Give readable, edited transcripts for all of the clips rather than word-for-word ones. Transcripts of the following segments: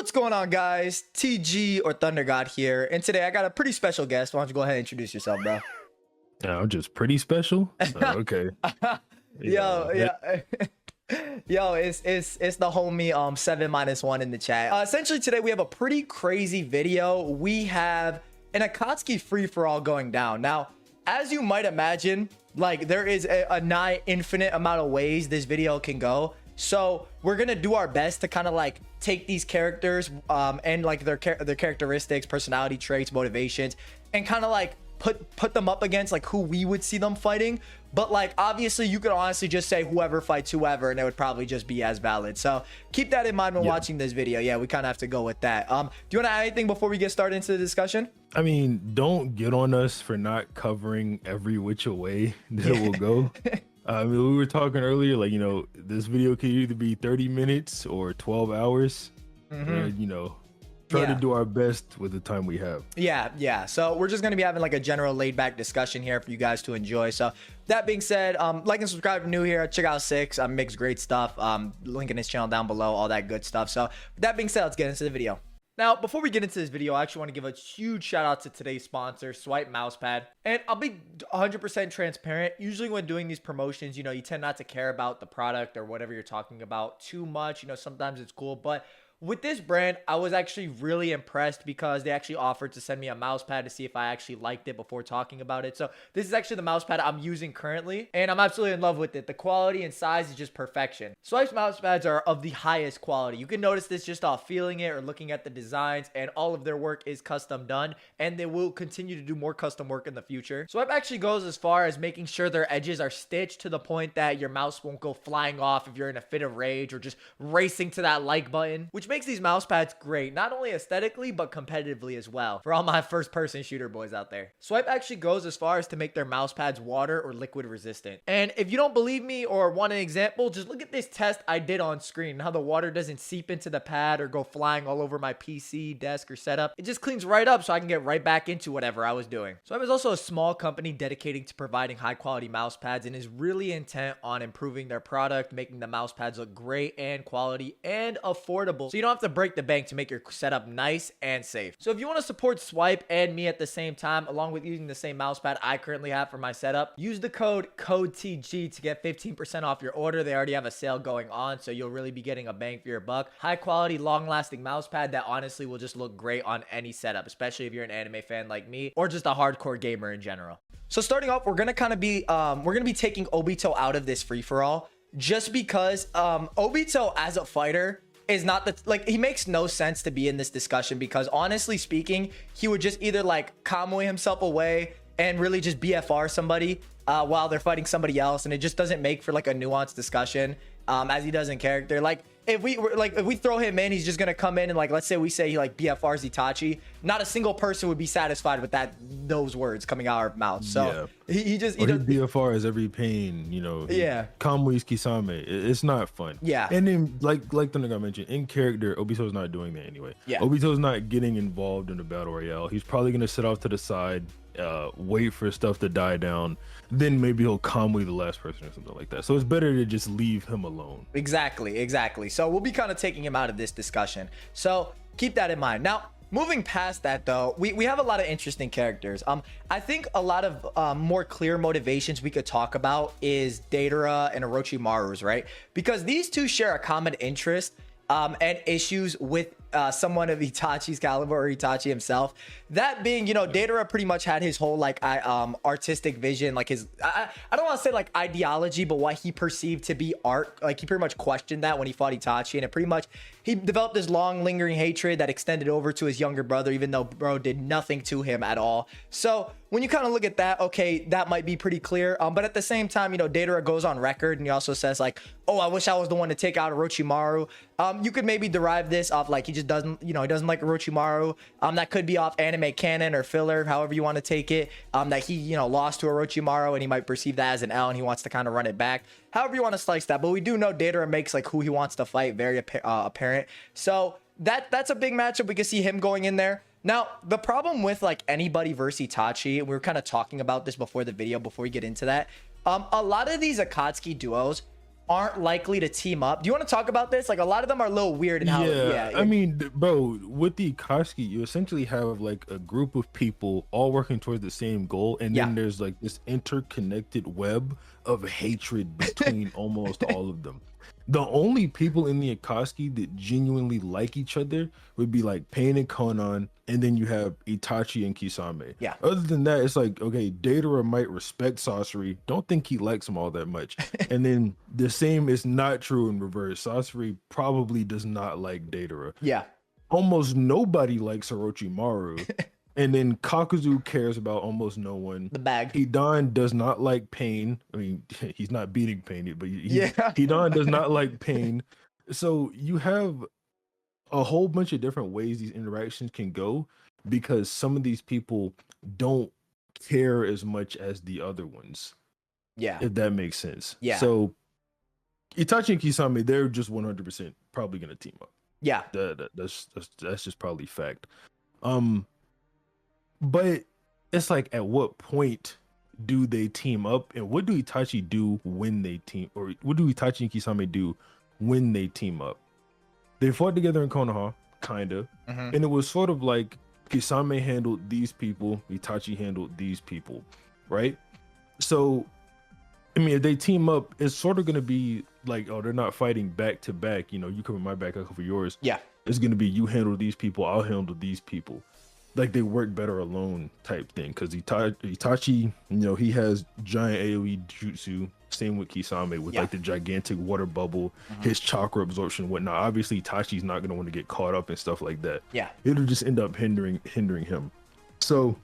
What's going on, guys? TG or ThunderGod here, and today I got a pretty special guest. Why don't you go ahead and introduce yourself, bro? Yeah, I'm just pretty special. So, okay. Yo, it's the homie 7-1 in the chat. Essentially today we have a pretty crazy video. We have an Akatsuki Free For All going down. Now, as you might imagine, like there is a nigh infinite amount of ways this video can go. So we're gonna do our best to kind of like take these characters and like their characteristics, personality traits, motivations, and kind of like put them up against like who we would see them fighting. But like obviously you could honestly just say whoever fights whoever and it would probably just be as valid. So keep that in mind when watching this video. Yeah, we kind of have to go with that. Do you want to add anything before we get started into the discussion? I mean, don't get on us for not covering every which way that it will go. I mean, we were talking earlier, like, you know, this video could either be 30 minutes or 12 hours. And, you know, try to do our best with the time we have. Yeah. So we're just going to be having like a general laid back discussion here for you guys to enjoy. So that being said, like and subscribe if you're new here. Check out Six. Makes great stuff. Link in his channel down below, all that good stuff. So that being said, let's get into the video. Now, before we get into this video, I actually want to give a huge shout out to today's sponsor, Swipe Mousepad. And I'll be 100% transparent. Usually when doing these promotions, you know, you tend not to care about the product or whatever you're talking about too much. You know, sometimes it's cool, but with this brand, I was actually really impressed because they actually offered to send me a mouse pad to see if I actually liked it before talking about it. So this is actually the mouse pad I'm using currently, and I'm absolutely in love with it. The quality and size is just perfection. Swipe's mouse pads are of the highest quality. You can notice this just off feeling it or looking at the designs, and all of their work is custom done, and they will continue to do more custom work in the future. Swipe actually goes as far as making sure their edges are stitched to the point that your mouse won't go flying off if you're in a fit of rage or just racing to that like button, which makes these mouse pads great, not only aesthetically, but competitively as well, for all my first-person shooter boys out there. Swipe actually goes as far as to make their mouse pads water or liquid resistant. And if you don't believe me or want an example, just look at this test I did on screen, how the water doesn't seep into the pad or go flying all over my PC, desk, or setup. It just cleans right up so I can get right back into whatever I was doing. Swipe is also a small company dedicated to providing high-quality mouse pads and is really intent on improving their product, making the mouse pads look great and quality and affordable, so you don't have to break the bank to make your setup nice and safe. So if you want to support Swipe and me at the same time, along with using the same mouse pad I currently have for my setup, use the code TG to get 15% off your order. They already have a sale going on, so you'll really be getting a bang for your buck. High quality, long lasting mouse pad that honestly will just look great on any setup, especially if you're an anime fan like me or just a hardcore gamer in general. So starting off, we're gonna be taking Obito out of this free for all, just because Obito as a fighter is not the, like, he makes no sense to be in this discussion, because honestly speaking, he would just either like Kamui himself away and really just BFR somebody while they're fighting somebody else, and it just doesn't make for like a nuanced discussion as he does in character. Like if we throw him in, he's just gonna come in and, like, let's say we say he like BFRs Itachi, not a single person would be satisfied with those words coming out of our mouth. So he BFRs every pain, you know. Kamui's Kisame. It's not fun. And then like ThunderGod mentioned, in character, Obito's not doing that anyway. Obito's not getting involved in the battle royale. He's probably gonna sit off to the side, wait for stuff to die down, then maybe he'll Kamui the last person or something like that. So it's better to just leave him alone. Exactly. So we'll be kind of taking him out of this discussion, so keep that in mind. Now, moving past that though, we have a lot of interesting characters. I think a lot of more clear motivations we could talk about is Deidara and Orochimaru's, right? Because these two share a common interest and issues with someone of Itachi's caliber, or Itachi himself. That being, you know, Deidara pretty much had his whole like artistic vision, like his I don't want to say like ideology, but what he perceived to be art. Like he pretty much questioned that when he fought Itachi, and it pretty much, he developed this long lingering hatred that extended over to his younger brother, even though bro did nothing to him at all. So when you kind of look at that, okay, that might be pretty clear. But at the same time, you know, Deidara goes on record and he also says like, oh, I wish I was the one to take out Orochimaru. You could maybe derive this off like he just doesn't, you know, he doesn't like Orochimaru. That could be off anime canon or filler, however you want to take it. That he, you know, lost to Orochimaru and he might perceive that as an L and he wants to kind of run it back. However you want to slice that. But we do know Deidara makes like who he wants to fight very apparent. So that's a big matchup. We can see him going in there. Now, the problem with like anybody versus Itachi, we were kind of talking about this before the video, before we get into that. A lot of these Akatsuki duos aren't likely to team up. Do you want to talk about this? Like, a lot of them are a little weird in how. Yeah, I mean, bro, with the Akatsuki, you essentially have like a group of people all working towards the same goal, and then there's like this interconnected web of hatred between almost all of them. The only people in the Akatsuki that genuinely like each other would be like Pain and Konan, and then you have Itachi and Kisame. Yeah. Other than that, it's like, okay, Deidara might respect Sasori, don't think he likes him all that much. And then the same is not true in reverse. Sasori probably does not like Deidara. Yeah. Almost nobody likes Orochimaru. And then Kakuzu cares about almost no one. The bag. Hidan does not like Pain. I mean, he's not beating Pain, but Hidan does not like Pain. So you have a whole bunch of different ways these interactions can go, because some of these people don't care as much as the other ones. Yeah. If that makes sense. Yeah. So Itachi and Kisame, they're just 100% probably going to team up. Yeah. That's just probably fact. But it's like, at what point do they team up, and what do Itachi do when they team, or what do Itachi and Kisame do when they team up? They fought together in Konoha, kinda, and it was sort of like Kisame handled these people, Itachi handled these people, right? So, I mean, if they team up, it's sort of gonna be like, oh, they're not fighting back to back. You know, you cover my back, I cover yours. Yeah, it's gonna be, you handle these people, I'll handle these people. Like, they work better alone type thing, because Itachi, you know, he has giant AoE jutsu. Same with Kisame with like the gigantic water bubble, his chakra absorption, whatnot. Obviously, Itachi's not gonna want to get caught up and stuff like that. Yeah, it'll just end up hindering him. So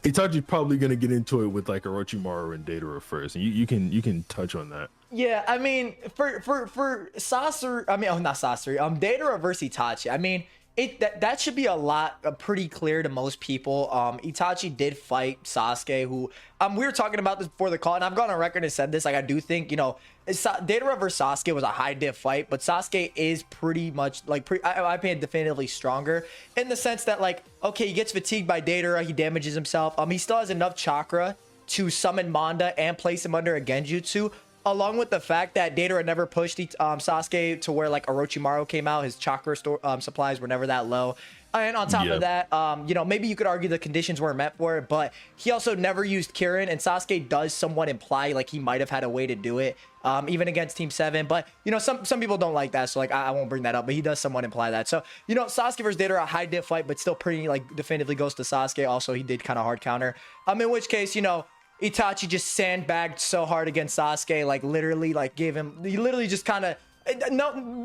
Itachi's probably gonna get into it with like Orochimaru and Deidara first, and you can touch on that. Yeah, I mean, for Sasori, I mean, not Sasori, Deidara versus Itachi. I mean, that should be pretty clear to most people. Itachi did fight Sasuke, who we were talking about this before the call, and I've gone on record and said this. Like, I do think, you know, Deidara versus Sasuke was a high diff fight, but Sasuke is pretty much like I think definitively stronger, in the sense that, like, okay, he gets fatigued by Deidara, he damages himself. He still has enough chakra to summon Manda and place him under a Genjutsu. Along with the fact that Deidara never pushed Sasuke to where like Orochimaru came out, his chakra supplies were never that low. And on top of that, you know, maybe you could argue the conditions weren't meant for it, but he also never used Kirin, and Sasuke does somewhat imply like he might have had a way to do it, even against Team 7. But, you know, some people don't like that, so like I won't bring that up, but he does somewhat imply that. So, you know, Sasuke versus Deidara, a high diff fight, but still pretty like definitively goes to Sasuke. Also, he did kind of hard counter. In which case, you know, Itachi just sandbagged so hard against Sasuke, like literally, like he literally just kind of,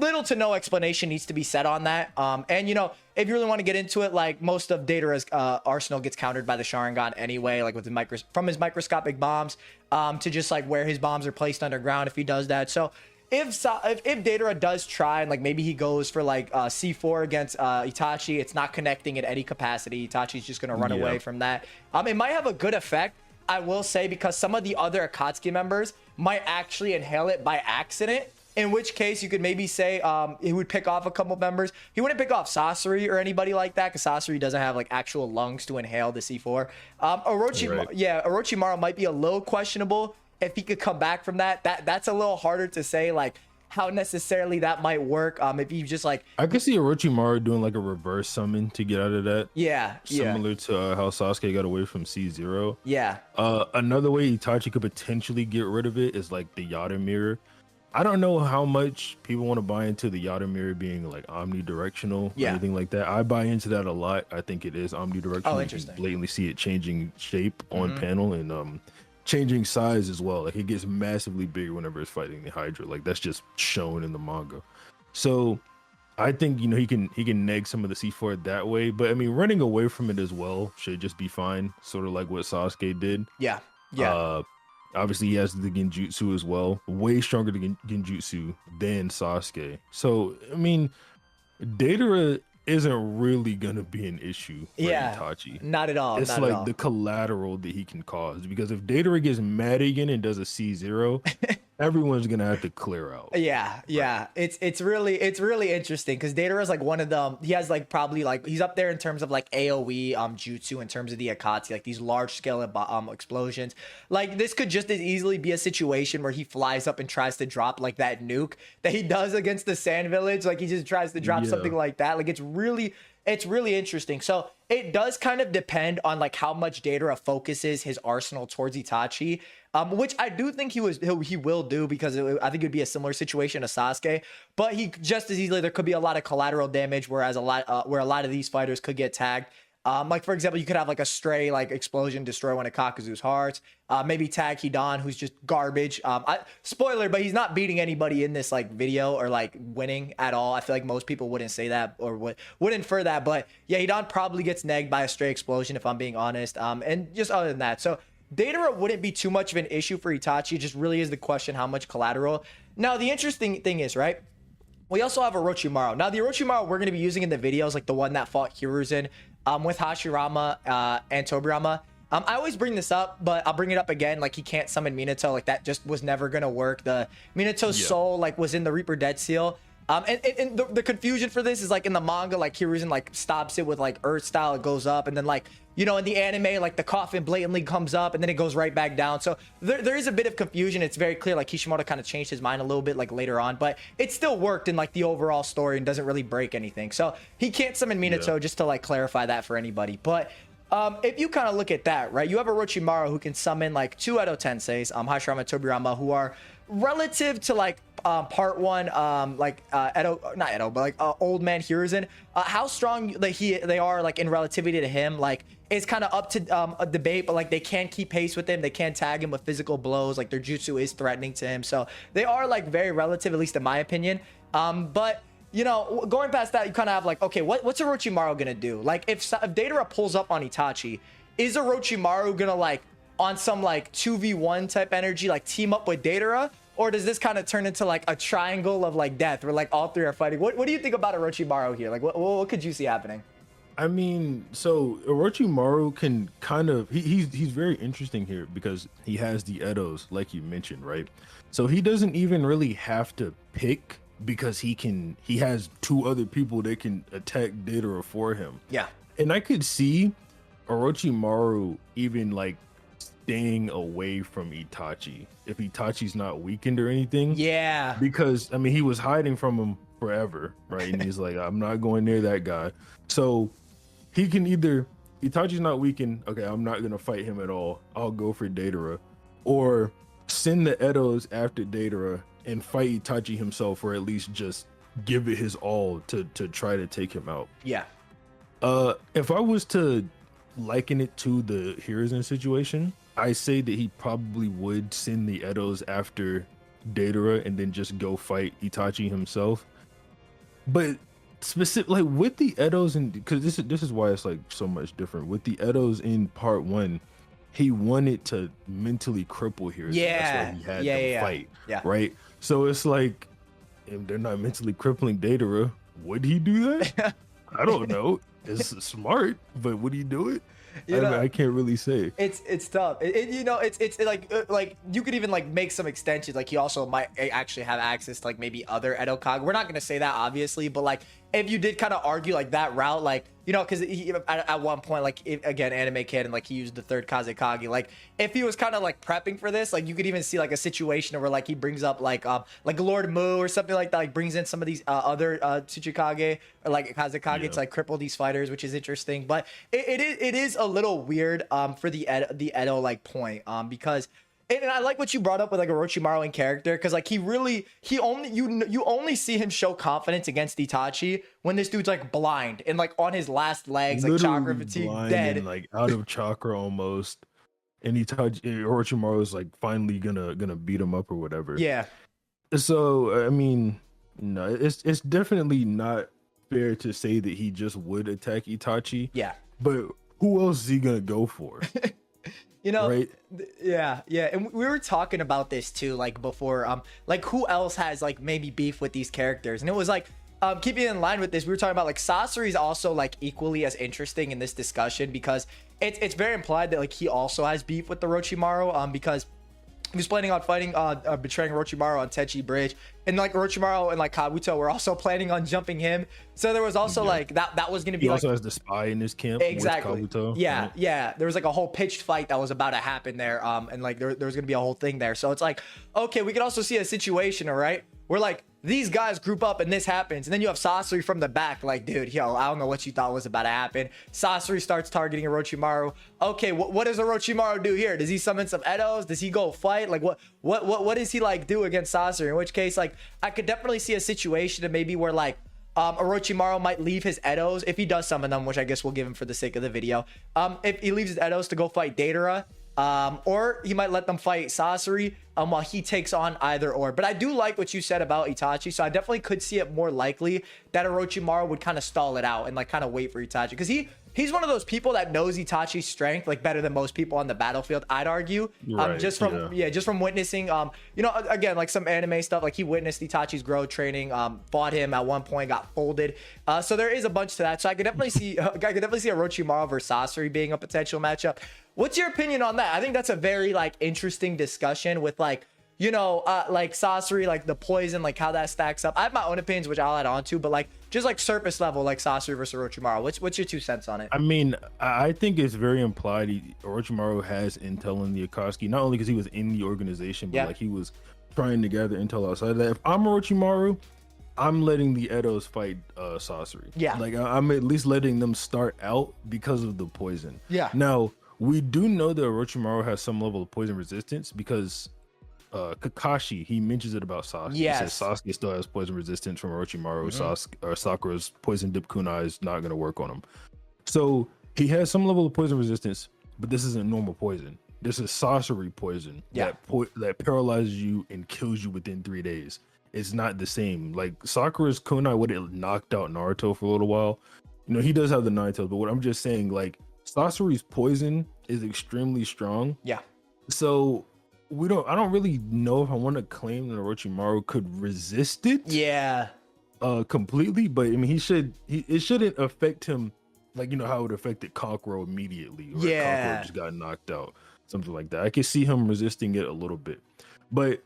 little to no explanation needs to be said on that. And you know, if you really want to get into it, like most of Deidara's arsenal gets countered by the Sharingan anyway, like with the from his microscopic bombs, to just like where his bombs are placed underground if he does that. So if Deidara does try and like maybe he goes for like C4 against Itachi, it's not connecting in any capacity. Itachi's just gonna run away from that. It might have a good effect, I will say, because some of the other Akatsuki members might actually inhale it by accident, in which case you could maybe say he would pick off a couple members. He wouldn't pick off Sasori or anybody like that, because Sasori doesn't have like actual lungs to inhale the C4. Orochimaru might be a little questionable if he could come back from that. That's a little harder to say, like how necessarily that might work. If you just like, I could see Orochimaru doing like a reverse summon to get out of that. Similar to how Sasuke got away from C0. Another way Itachi could potentially get rid of it is like the Yada mirror. I don't know how much people want to buy into the Yada mirror being like omnidirectional or anything like that. I buy into that a lot. I think it is omnidirectional. Oh, interesting. You can blatantly see it changing shape on panel, and changing size as well. Like, it gets massively bigger whenever it's fighting the Hydra. Like, that's just shown in the manga. So I think, you know, he can neg some of the C4 that way, but I mean, running away from it as well should just be fine, sort of like what Sasuke did. Obviously he has the Genjutsu as well, way stronger than Genjutsu than Sasuke. So I mean, Deidara isn't really gonna be an issue for Itachi. Not at all. It's not like at all. the collateral that he can cause, because if Deidara gets mad again and does a C0, everyone's gonna have to clear out. Yeah. It's really interesting because Datara is like one of them. He has like probably like he's up there in terms of like AoE jutsu in terms of the Akatsuki, like these large scale explosions. Like this could just as easily be a situation where he flies up and tries to drop like that nuke that he does against the Sand Village. Like he just tries to drop something like that. Like it's really interesting. So it does kind of depend on like how much Datara focuses his arsenal towards Itachi, which I do think he will do, because I think it would be a similar situation to Sasuke. But he just as easily, there could be a lot of collateral damage, whereas where a lot of these fighters could get tagged. Like for example, you could have like a stray like explosion destroy one of Kakuzu's hearts. Maybe tag Hidan, who's just garbage. Spoiler, but he's not beating anybody in this like video or like winning at all. I feel like most people wouldn't say that or would infer that. But yeah, Hidan probably gets negged by a stray explosion, if I'm being honest. And just other than that, so Datara wouldn't be too much of an issue for Itachi. It just really is the question how much collateral. Now the interesting thing is, right, we also have Orochimaru. Now the Orochimaru we're going to be using in the videos, like the one that fought Hiruzen with Hashirama and Tobirama. I always bring this up, but I'll bring it up again. Like he can't summon Minato. Like that just was never gonna work. The Minato's soul like was in the Reaper Dead Seal. And the confusion for this is like in the manga, like Hiruzen like stops it with like Earth style, it goes up, and then like, you know, in the anime, like the coffin blatantly comes up and then it goes right back down. So there is a bit of confusion. It's very clear like Kishimoto kind of changed his mind a little bit like later on, but it still worked in like the overall story and doesn't really break anything. So he can't summon Minato, just to like clarify that for anybody. But if you kind of look at that, right, you have Orochimaru who can summon like two Edo Tenseis, Hashirama and Tobirama, who are relative to like part one, like not Edo, but like old man Hiruzen. How strong they are like in relativity to him, like it's kind of up to a debate, but like they can keep pace with him. They can tag him with physical blows. Like their jutsu is threatening to him, so they are like very relative, at least in my opinion. But you know, going past that, you kind of have like, okay, what's Orochimaru gonna do? Like if Datara pulls up on Itachi, is Orochimaru gonna like on some like 2v1 type energy, like team up with Datara? Or does this kind of turn into like a triangle of like death where like all three are fighting? What do you think about Orochimaru here? Like what could you see happening? I mean, so Orochimaru can kind of, he's very interesting here because he has the Edos, like you mentioned, right? So he doesn't even really have to pick, because he has two other people that can attack Datara for him. Yeah. And I could see Orochimaru even like staying away from Itachi if Itachi's not weakened or anything. Yeah. Because I mean, he was hiding from him forever, right? And he's like, I'm not going near that guy. So he can either, Itachi's not weakened, okay, I'm not gonna fight him at all, I'll go for Datara, or send the Edos after Datara and fight Itachi himself, or at least just give it his all to try to take him out. Yeah. If I was to liken it to the Hiruzen situation, I say that he probably would send the Edos after Datara and then just go fight Itachi himself. But specifically like with the Edos, and because this is why it's like so much different with the Edos in part one, he wanted to mentally cripple Hiruzen. That's why he had them fight. Yeah. Right. So it's like, if they're not mentally crippling Datara, would he do that? I don't know. It's smart, but would he do it? I can't really say. It's tough. It's like you could even like make some extensions. Like he also might actually have access to like maybe other Edo Kage. We're not gonna say that obviously, but like if you did kind of argue like that route, like, you know, because at one point, like again, anime kid, and like he used the third Kazekage. Like if he was kind of like prepping for this, like you could even see like a situation where like he brings up like Lord Mu or something like that, like brings in some of these other Tsuchikage or like Kazekage to like cripple these fighters, which is interesting. But it is a little weird for the Edo like point because. And I like what you brought up with like Orochimaru in character, because like you only see him show confidence against Itachi when this dude's like blind and like on his last legs, like chakra fatigue, dead, and, like out of chakra almost. And Orochimaru is like finally gonna beat him up or whatever. Yeah. So I mean, no, it's definitely not fair to say that he just would attack Itachi. Yeah. But who else is he gonna go for? You know, right? Yeah. And we were talking about this too, like before, like who else has like maybe beef with these characters? And it was like, keeping in line with this, we were talking about like Sasori's also like equally as interesting in this discussion because it's very implied that like he also has beef with the Orochimaru, because he was planning on fighting betraying Orochimaru on Tenchi Bridge, and like Orochimaru and like Kabuto were also planning on jumping him. So there was also like that was going to be, he also has the spy in his camp, exactly, with Kabuto. Yeah, right? Yeah, there was like a whole pitched fight that was about to happen there, and like there was going to be a whole thing there. So it's like, okay, we could also see a situation, all right, where like these guys group up and this happens, and then you have Sasori from the back like, dude, yo, I don't know what you thought was about to happen. Sasori starts targeting Orochimaru. Okay, what does Orochimaru do here? Does he summon some Edos? Does he go fight? Like what does he like do against Sasori? In which case, like, I could definitely see a situation of maybe where like Orochimaru might leave his Edos, if he does summon them, which I guess we'll give him for the sake of the video. If he leaves his Edos to go fight Deidara, or he might let them fight Sasori while he takes on either or. But I do like what you said about Itachi, so I definitely could see it more likely that Orochimaru would kind of stall it out and like kind of wait for Itachi, because he's one of those people that knows Itachi's strength like better than most people on the battlefield, I'd argue. Right, just from witnessing you know, again, like some anime stuff, like he witnessed Itachi's growth training, fought him at one point, got folded, so there is a bunch to that. So I could definitely see Orochimaru versus Sasori being a potential matchup. What's your opinion on that? I think that's a very like interesting discussion with like, you know, like Sasori, like the poison, like how that stacks up. I have my own opinions, which I'll add on to, but like just like surface level, like Sasori versus Orochimaru. What's your 2 cents on it? I mean, I think it's very implied Orochimaru has intel in the Akatsuki, not only because he was in the organization, but like he was trying to gather intel outside of that. If I'm Orochimaru, I'm letting the Edos fight Sasori. Yeah. Like I'm at least letting them start out because of the poison. Yeah. Now, we do know that Orochimaru has some level of poison resistance because Kakashi, he mentions it about Sasuke. Yes. He says Sasuke still has poison resistance from Orochimaru. Sakura's poison dip kunai is not going to work on him. So he has some level of poison resistance, but this isn't normal poison. This is Sasori poison that paralyzes you and kills you within 3 days. It's not the same. Like Sakura's kunai would have knocked out Naruto for a little while. You know, he does have the nine tails, but what I'm just saying, like, Sasori's poison is extremely strong. Yeah. So I don't really know if I want to claim that Orochimaru could resist it. Yeah. Completely, but I mean, it shouldn't affect him like, you know, how it affected Kankuro immediately. Or Kankuro just got knocked out, something like that. I can see him resisting it a little bit, but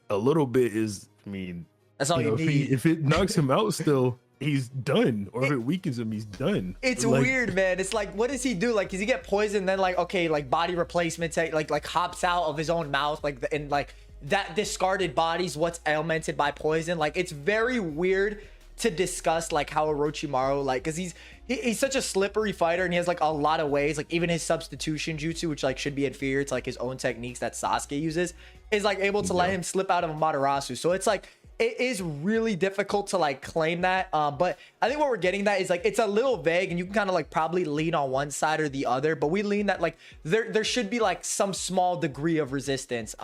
a little bit is, I mean, that's all you need. If it knocks him out still, he's done, or if it weakens him, he's done. It's like, weird, man. It's like, what does he do? Like, does he get poisoned, then like, okay, like body replacement, like hops out of his own mouth, like, and like that discarded body's what's ailmented by poison? Like, it's very weird to discuss like how Orochimaru, like, because he's such a slippery fighter, and he has like a lot of ways, like even his substitution jutsu, which like should be inferior to like his own techniques that Sasuke uses, is like able to let him slip out of a Amaterasu. So it's like, it is really difficult to like claim that, but I think what we're getting at is like, it's a little vague, and you can kind of like probably lean on one side or the other, but we lean that like there should be like some small degree of resistance.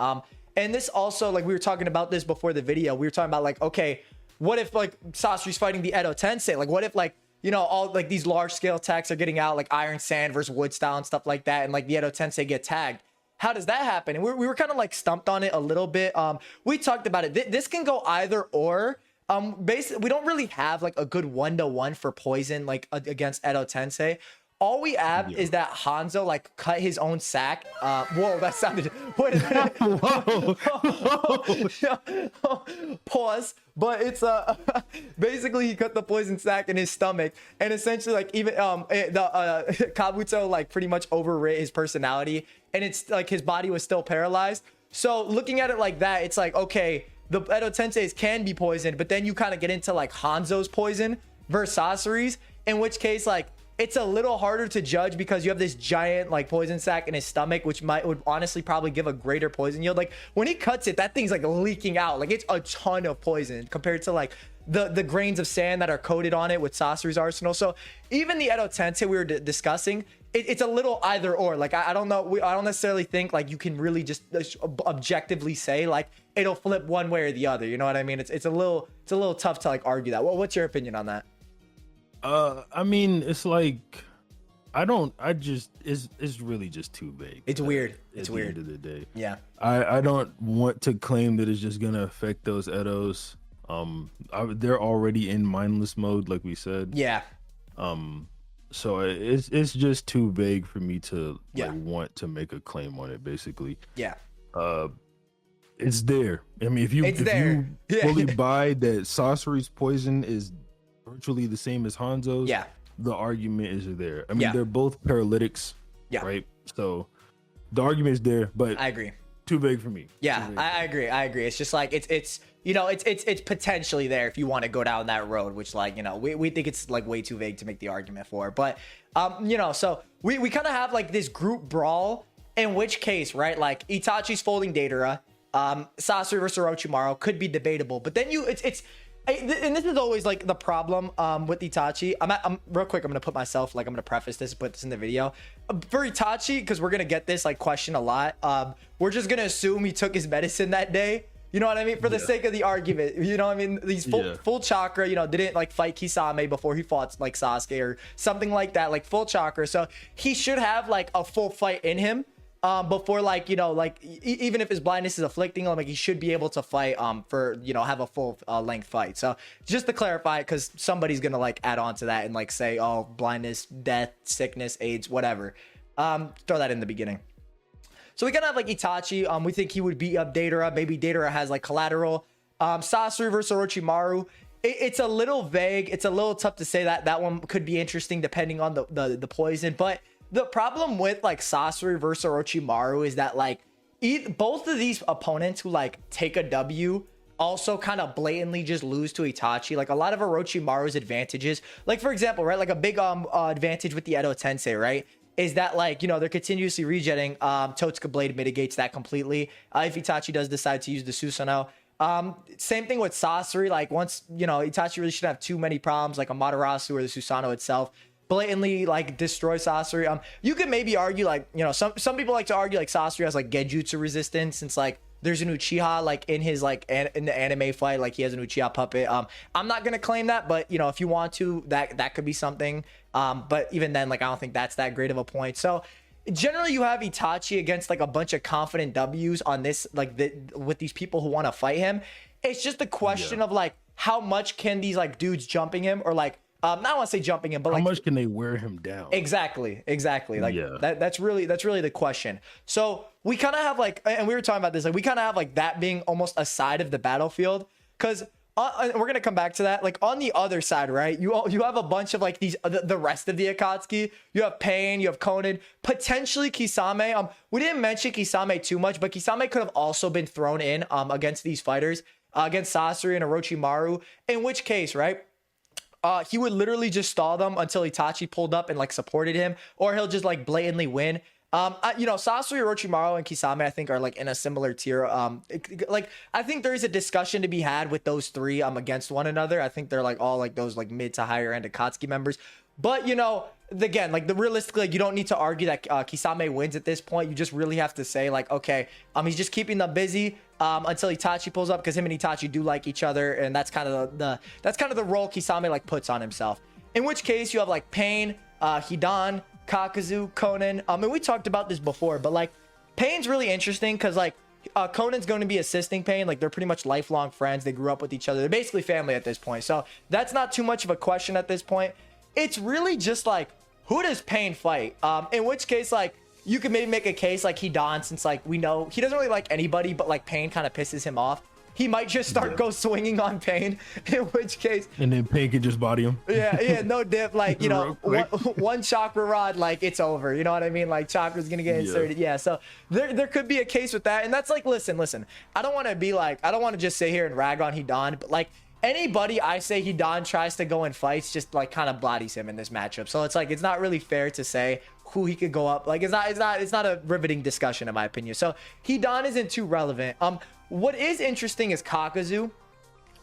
And this also, like, we were talking about this before the video, we were talking about like, okay, what if like Sasori's fighting the Edo Tensei? Like, what if like, you know, all like these large scale attacks are getting out, like Iron Sand versus Wood Style and stuff like that, and like the Edo Tensei get tagged? How does that happen? And we were kind of like stumped on it a little bit. We talked about it. This can go either or. Basically, we don't really have like a good 1-to-1 for poison like against Edo Tensei. All we have is that Hanzo like cut his own sack. Whoa, that sounded. What is that? Whoa. Pause. But it's basically he cut the poison sack in his stomach, and essentially like even Kabuto like pretty much overwrit his personality, and it's like his body was still paralyzed. So looking at it like that, it's like, okay, the Edo Tensei's can be poisoned, but then you kind of get into like Hanzo's poison versus Sasori's, in which case like it's a little harder to judge because you have this giant like poison sac in his stomach, which would honestly probably give a greater poison yield. Like when he cuts it, that thing's like leaking out, like it's a ton of poison compared to like the grains of sand that are coated on it with Sasori's arsenal. So even the Edo Tensei we were discussing, it's a little either or. Like I don't know, I don't necessarily think like you can really just objectively say like it'll flip one way or the other. You know what I mean? It's a little tough to like argue that. Well, what's your opinion on that? I mean, it's like, it's really just too vague. It's weird. It's weird. At the end of the day. Yeah. I don't want to claim that it's just going to affect those Edos. They're already in mindless mode, like we said. Yeah. So it's just too vague for me to like want to make a claim on it, basically. Yeah. It's there. I mean, if you fully buy that Sasori's poison is virtually the same as Hanzo's, the argument is there. I mean, they're both paralytics, right? So the argument is there, but I agree. Too vague for me. Yeah, I agree. It's just like it's you know, it's potentially there if you want to go down that road, which, like, you know, we think it's like way too vague to make the argument for. But you know, so we kind of have like this group brawl, in which case, right, like Itachi's folding Deidara, Sasori versus Orochimaru could be debatable, but then and this is always like the problem with Itachi. I'm real quick, I'm gonna put myself, like, I'm gonna preface this, put this in the video for Itachi, because we're gonna get this like question a lot. We're just gonna assume he took his medicine that day, you know what I mean, for the sake of the argument, you know what I mean. He's full chakra, you know, didn't like fight Kisame before he fought like Sasuke or something like that, like full chakra, so he should have like a full fight in him before, like, you know, like even if his blindness is afflicting him, like he should be able to fight for, you know, have a full length fight. So just to clarify, because somebody's gonna like add on to that and like say, oh, blindness, death, sickness, AIDS, whatever, throw that in the beginning. So we gotta have like Itachi. We think he would beat up Deidara. Maybe Deidara has like collateral. Sasori versus Orochimaru. It's a little vague. It's a little tough to say. That one could be interesting depending on the poison. But the problem with like Sasori versus Orochimaru is that like both of these opponents who like take a W also kind of blatantly just lose to Itachi. Like a lot of Orochimaru's advantages, like for example, right, like a big advantage with the Edo Tensei, right, is that, like, you know, they're continuously regenerating. Totsuka Blade mitigates that completely if Itachi does decide to use the Susanoo. Same thing with Sasori. Like, once, you know, Itachi really shouldn't have too many problems, like a Amaterasu or the Susanoo itself blatantly like destroy Sasori. You could maybe argue, like, you know, some people like to argue like Sasori has like Genjutsu resistance, since like there's an Uchiha like in his like in the anime fight, like he has an Uchiha puppet. I'm not gonna claim that, but you know, if you want to, that could be something. But even then, like, I don't think that's that great of a point. So generally you have Itachi against like a bunch of confident W's on this, like with these people who want to fight him. It's just a question of like how much can these like dudes jumping him, or like not want to say jumping him, but how like much can they wear him down? Exactly. Like that's really the question. So we kind of have like, and we were talking about this, like we kind of have like that being almost a side of the battlefield, because we're gonna come back to that. Like on the other side, right? You have a bunch of like these the rest of the Akatsuki. You have Pain, you have Conan, potentially Kisame. We didn't mention Kisame too much, but Kisame could have also been thrown in against these fighters, against Sasori and Orochimaru. In which case, right? He would literally just stall them until Itachi pulled up and like supported him, or he'll just like blatantly win. You know, Sasori, Orochimaru, and Kisame, I think, are like in a similar tier. Like I think there is a discussion to be had with those three against one another. I think they're like all like those like mid to higher end Akatsuki members. But you know, again, like realistically, like, you don't need to argue that Kisame wins at this point. You just really have to say like, okay, he's just keeping them busy until Itachi pulls up, because him and Itachi do like each other, and that's kind of the role Kisame like puts on himself. In which case you have like Pain, Hidan, Kakuzu, Conan. And we talked about this before, but like Pain's really interesting because like Conan's going to be assisting Pain. Like they're pretty much lifelong friends. They grew up with each other. They're basically family at this point. So that's not too much of a question at this point. It's really just like, who does Pain fight? In which case, like, you could maybe make a case like Hidan, since like we know he doesn't really like anybody, but like Pain kind of pisses him off. He might just go swinging on Pain, in which case, and then Pain could just body him. No dip, like, you know, one chakra rod, like it's over, you know what I mean? Like chakra's gonna get inserted. So there could be a case with that. And that's like, listen, I don't want to just sit here and rag on Hidan, but like anybody I say Hidan tries to go and fights just like kind of bodies him in this matchup. So it's like, it's not really fair to say who he could go up. Like it's not a riveting discussion in my opinion. So Hidan isn't too relevant. What is interesting is Kakuzu,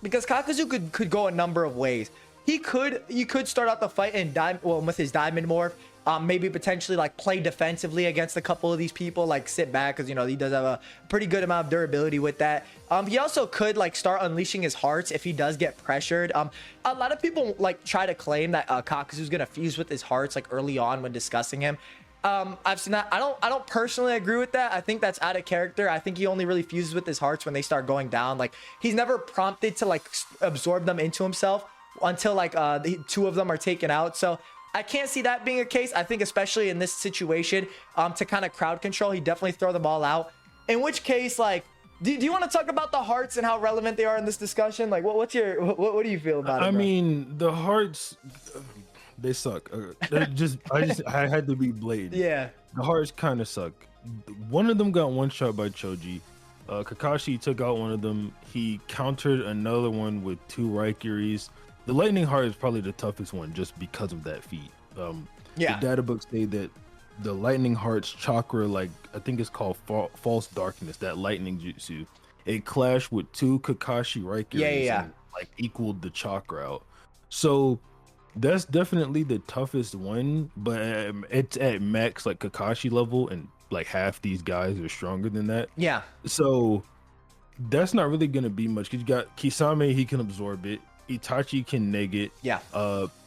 because Kakuzu could go a number of ways. You could start out the fight in with his diamond morph, maybe potentially like play defensively against a couple of these people, like sit back, because you know he does have a pretty good amount of durability with that. He also could like start unleashing his hearts if he does get pressured. A lot of people like try to claim that Kakuzu's gonna fuse with his hearts like early on when discussing him. I've seen that. I don't personally agree with that. I think that's out of character. I think he only really fuses with his hearts when they start going down. Like he's never prompted to like absorb them into himself until like the two of them are taken out. So I can't see that being a case. I think especially in this situation, to kind of crowd control, he definitely throw them all out. In which case, like, do you want to talk about the hearts and how relevant they are in this discussion? Like, what do you feel about it? I mean, the hearts, they suck. I had to be blatant. Yeah. The hearts kind of suck. One of them got one shot by Choji. Kakashi took out one of them. He countered another one with 2 Raikyuris. The lightning heart is probably the toughest one just because of that feat. Yeah. The data books say that the lightning heart's chakra, like I think it's called false darkness, that lightning jutsu, it clashed with 2 Kakashi Raikyuris and like equaled the chakra out. So that's definitely the toughest one, but it's at max like Kakashi level, and like half these guys are stronger than that. Yeah. So that's not really gonna be much because you got Kisame, he can absorb it. Itachi can neg it. Yeah.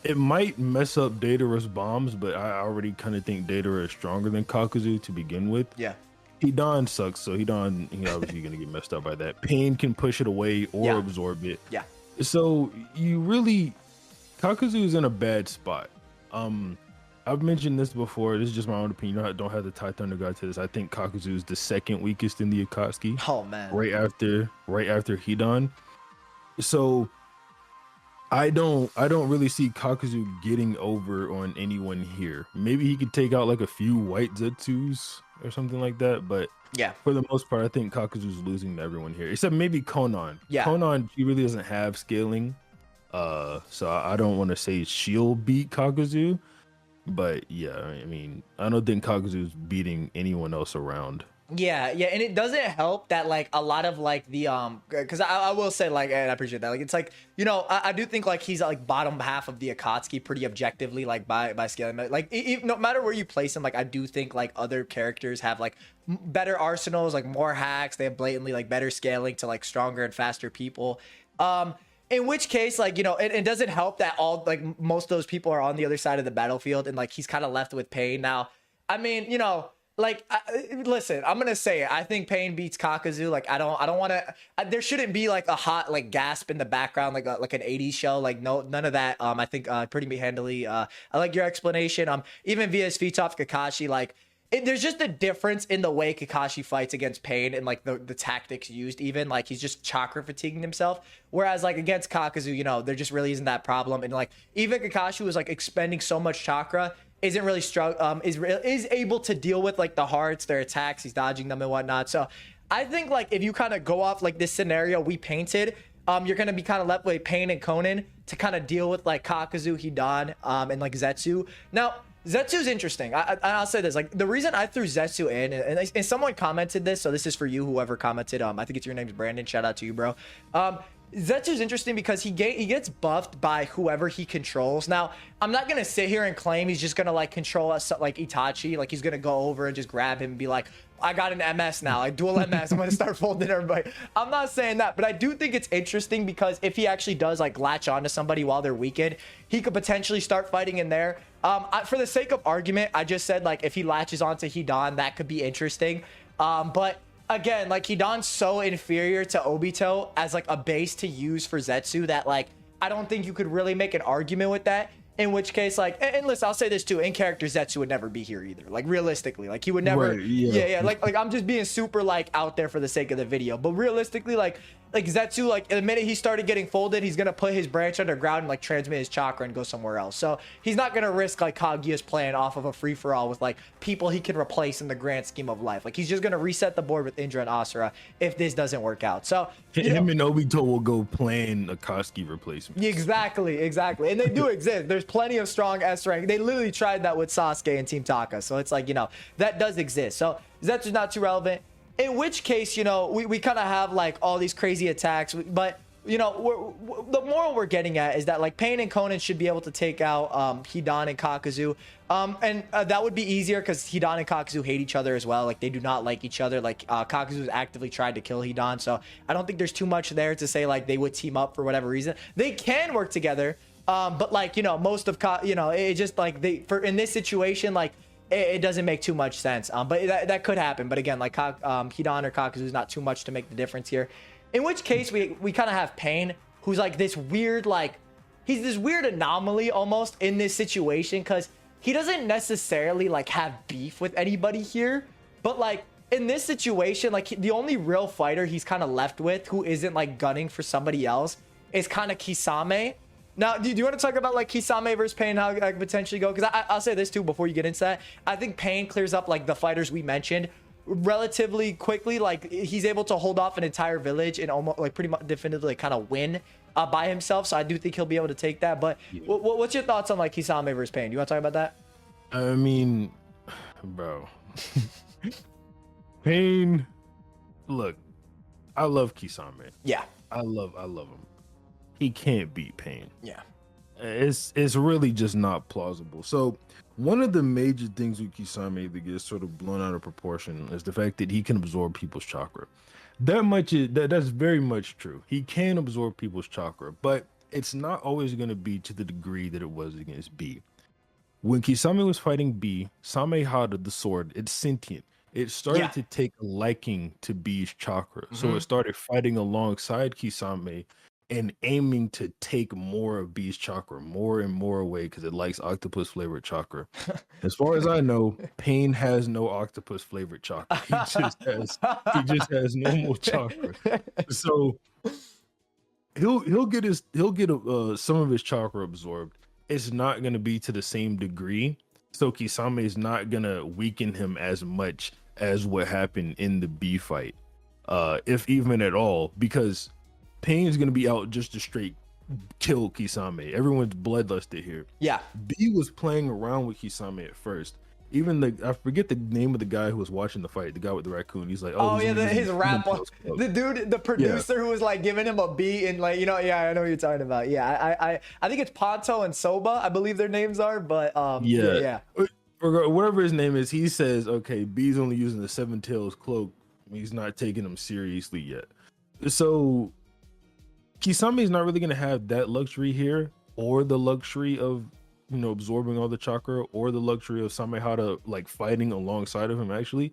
It might mess up Datara's bombs, but I already kind of think Datara is stronger than Kakuzu to begin with. Yeah. Hidan sucks, so Hidan, he's obviously gonna get messed up by that. Pain can push it away or absorb it. Yeah. So you really, Kakuzu's in a bad spot. I've mentioned this before. This is just my own opinion. I don't have to tie ThunderGod to this. I think Kakuzu is the second weakest in the Akatsuki. Oh man. Right after Hidan. So I don't really see Kakuzu getting over on anyone here. Maybe he could take out like a few white Zetsus or something like that, but yeah, for the most part, I think Kakuzu's losing to everyone here, except maybe Konan. Yeah, Konan, he really doesn't have scaling, so I don't want to say she'll beat Kakuzu, but yeah, I mean, I don't think Kakuzu's beating anyone else around. Yeah, and it doesn't help that like a lot of like the because I will say like, and I appreciate that, like it's like, you know, I do think like he's like bottom half of the Akatsuki pretty objectively, like by scaling, like no matter where you place him, like I do think like other characters have like better arsenals, like more hacks, they have blatantly like better scaling to like stronger and faster people. In which case, like, you know, it doesn't help that all like most of those people are on the other side of the battlefield, and like he's kind of left with Pain now. I mean, you know, like, listen, I'm gonna say it. I think Pain beats Kakuzu. Like, I don't want to. There shouldn't be like a hot like gasp in the background, like an '80s show. Like, no, none of that. I think pretty handily. I like your explanation. Even via his feet off Kakashi, like, there's just a difference in the way Kakashi fights against Pain and like the tactics used. Even like he's just chakra fatiguing himself, whereas like against Kakuzu, you know, there just really isn't that problem. And like even Kakashi was like expending so much chakra, isn't really is able to deal with like the hearts, their attacks, he's dodging them and whatnot. So I think like if you kind of go off like this scenario we painted, you're gonna be kind of left with Pain and Konan to kind of deal with like Kakuzu, Hidan, and like Zetsu. Now Zetsu's interesting. I'll say this, like the reason I threw Zetsu in, and someone commented this, so this is for you, whoever commented. I think it's your name's Brandon. Shout out to you, bro. Zetsu's interesting because he gets buffed by whoever he controls. Now, I'm not gonna sit here and claim he's just gonna like control us like Itachi, like he's gonna go over and just grab him and be like, I got an MS now, like dual MS, I'm gonna start folding everybody. I'm not saying that, but I do think it's interesting because if he actually does like latch onto somebody while they're weakened, he could potentially start fighting in there. For the sake of argument, I just said like if he latches onto Hidan, that could be interesting. But again, like Hidan's so inferior to Obito as like a base to use for Zetsu that like I don't think you could really make an argument with that. In which case, like, and listen, I'll say this too, in character Zetsu would never be here either. Like realistically, like he would never. Right, yeah. Like I'm just being super like out there for the sake of the video, but realistically, like Zetsu, like the minute he started getting folded, he's gonna put his branch underground and like transmit his chakra and go somewhere else. So he's not gonna risk like Kaguya's plan off of a free for all with like people he can replace in the grand scheme of life. Like he's just gonna reset the board with Indra and Asura if this doesn't work out. So him and Obito will go plan Akatsuki replacement. Exactly, and they do exist. There's plenty of strong S rank. They literally tried that with Sasuke and Team Taka. So it's like, you know, that does exist. So Zetsu's not too relevant. In which case, you know, we kind of have like all these crazy attacks, but you know, the moral we're getting at is that like Pain and Konan should be able to take out Hidan and Kakuzu, and that would be easier because Hidan and Kakuzu hate each other as well. Like they do not like each other. Like Kakuzu's actively tried to kill Hidan, so I don't think there's too much there to say like they would team up for whatever reason. They can work together, but like, you know, most of it just like in this situation, like it doesn't make too much sense. But that could happen. But again, like Hidan or Kakuzu is not too much to make the difference here. In which case we kind of have Pain, who's like this weird, like he's this weird anomaly almost in this situation because he doesn't necessarily like have beef with anybody here, but like in this situation, like the only real fighter he's kind of left with who isn't like gunning for somebody else is kind of Kisame. Now, do you want to talk about like Kisame versus Pain, how I could potentially go? Because I'll say this too before you get into that. I think Pain clears up like the fighters we mentioned relatively quickly. Like he's able to hold off an entire village and almost like pretty much definitively kind of win by himself. So I do think he'll be able to take that. But what's your thoughts on like Kisame versus Pain? You want to talk about that? I mean, bro, Pain. Look, I love Kisame. Yeah, I love him. He can't beat Pain. Yeah, it's really just not plausible. So one of the major things with Kisame that gets sort of blown out of proportion is the fact that he can absorb people's chakra. That's very much true. He can absorb people's chakra, but it's not always going to be to the degree that it was against B. When Kisame was fighting B, Samehada, the sword, it's sentient. It started to take a liking to B's chakra. So it started fighting alongside Kisame and aiming to take more of B's chakra, more and more away, because it likes octopus flavored chakra. As far as I know, Pain has no octopus flavored chakra. He just has normal chakra. So he'll get some of his chakra absorbed. It's not going to be to the same degree. So Kisame is not going to weaken him as much as what happened in the B fight, if even at all, because Pain is going to be out just to straight kill Kisame. Everyone's bloodlusted here. Yeah. B was playing around with Kisame at first. Even I forget the name of the guy who was watching the fight, the guy with the raccoon. He's like, his rap, the dude, the producer who was like giving him a beat and like, I know what you're talking about. Yeah, I think it's Ponto and Soba, I believe their names are, but yeah. Whatever his name is, he says, okay, B's only using the Seven Tails cloak. He's not taking him seriously yet. So Kisame is not really going to have that luxury here, or the luxury of, absorbing all the chakra, or the luxury of Samehada like fighting alongside of him actually.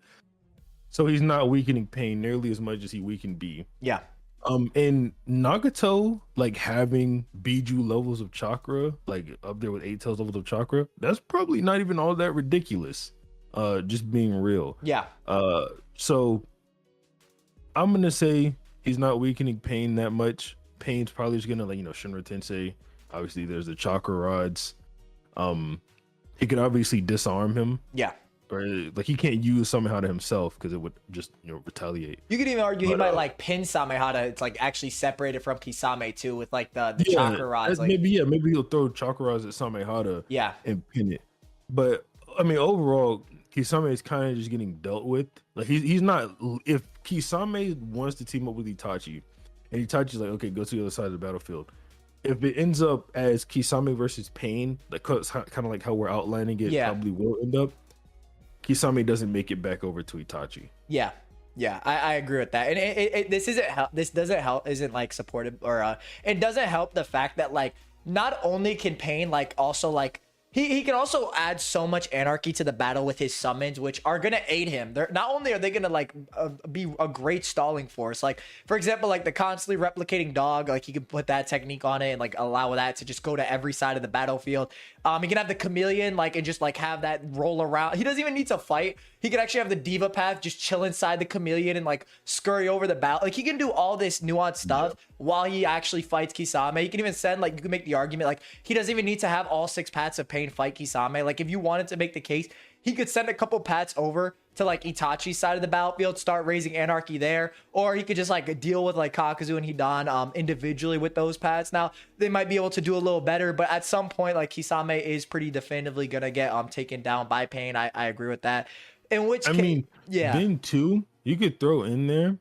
So he's not weakening Pain nearly as much as he weakened B. Yeah. And Nagato like having Biju levels of chakra, like up there with 8 Tails levels of chakra, that's probably not even all that ridiculous. Just being real. Yeah. So I'm gonna say he's not weakening Pain that much. Pain's probably just gonna Shinra Tensei. Obviously, there's the chakra rods. He could obviously disarm him. Yeah. Or like he can't use Samehada himself because it would just retaliate. You could even argue he might like pin Samehada. It's like actually separated from Kisame too, with like the chakra rods. Like, maybe he'll throw chakra rods at Samehada. Yeah. And pin it. But I mean, overall, Kisame is kind of just getting dealt with. Like he's not. If Kisame wants to team up with Itachi, and Itachi's like, okay, go to the other side of the battlefield. If it ends up as Kisame versus Pain, like kind of like how we're outlining it, probably will end up. Kisame doesn't make it back over to Itachi. Yeah, I agree with that. And this doesn't help. Isn't like supportive, or it doesn't help the fact that like not only can Pain like also like he can also add so much anarchy to the battle with his summons, which are gonna aid him. They're not only are they gonna like be a great stalling force. Like for example, like the constantly replicating dog, like he can put that technique on it and like allow that to just go to every side of the battlefield. He can have the chameleon like and just like have that roll around. He doesn't even need to fight. He can actually have the diva path just chill inside the chameleon and like scurry over the battle. Like he can do all this nuanced stuff while he actually fights Kisame. He can even send like, you can make the argument like he doesn't even need to have all 6 paths of Pain fight Kisame. Like if you wanted to make the case, he could send a couple paths over to like Itachi's side of the battlefield, start raising anarchy there, or he could just like deal with like Kakuzu and Hidan individually with those paths. Now they might be able to do a little better, but at some point like Kisame is pretty definitively gonna get taken down by Pain. I agree with that. In which case, then too, you could throw in there,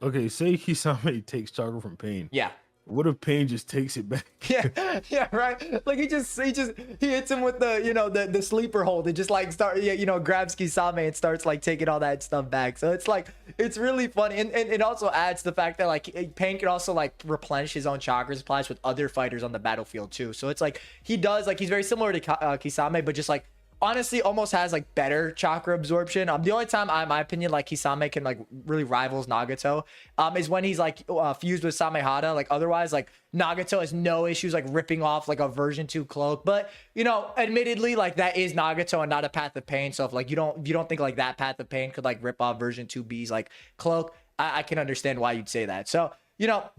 okay, say Kisame takes chakra from Pain. Yeah. What if Pain just takes it back? Yeah, right. Like he hits him with the the sleeper hold. It just like grabs Kisame and starts like taking all that stuff back. So it's like it's really funny, and it also adds the fact that like Pain can also like replenish his own chakra supplies with other fighters on the battlefield too. So it's like he does like he's very similar to Kisame, but just like honestly almost has like better chakra absorption. The only time, in my opinion, like Kisame can like really rivals Nagato is when he's like fused with Samehada. Like otherwise, like Nagato has no issues like ripping off like a version 2 cloak. But you know, admittedly, like that is Nagato and not a Path of Pain. So if like you don't think like that Path of Pain could like rip off version 2B's like cloak, I can understand why you'd say that. So you know,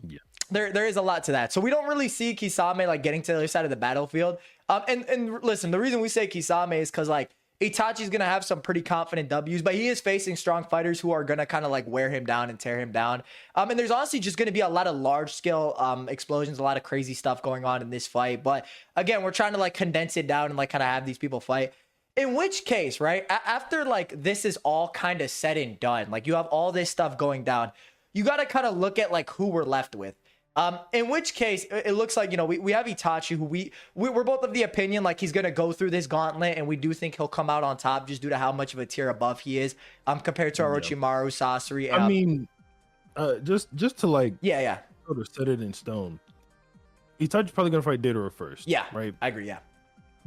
there is a lot to that. So we don't really see Kisame like getting to the other side of the battlefield. And listen, the reason we say Kisame is because like Itachi's gonna have some pretty confident W's, but he is facing strong fighters who are gonna kind of like wear him down and tear him down. And there's honestly just gonna be a lot of large scale explosions, a lot of crazy stuff going on in this fight. But again, we're trying to like condense it down and like kind of have these people fight. In which case, right after like this is all kind of said and done, like you have all this stuff going down, you got to kind of look at like who we're left with. In which case it looks like, you know, we have Itachi, who we're both of the opinion like he's going to go through this gauntlet, and we do think he'll come out on top just due to how much of a tier above he is compared to Orochimaru, Sasori. And, I mean, just to like sort of set it in stone, Itachi's probably going to fight Deidara first. Yeah, right. I agree. Yeah.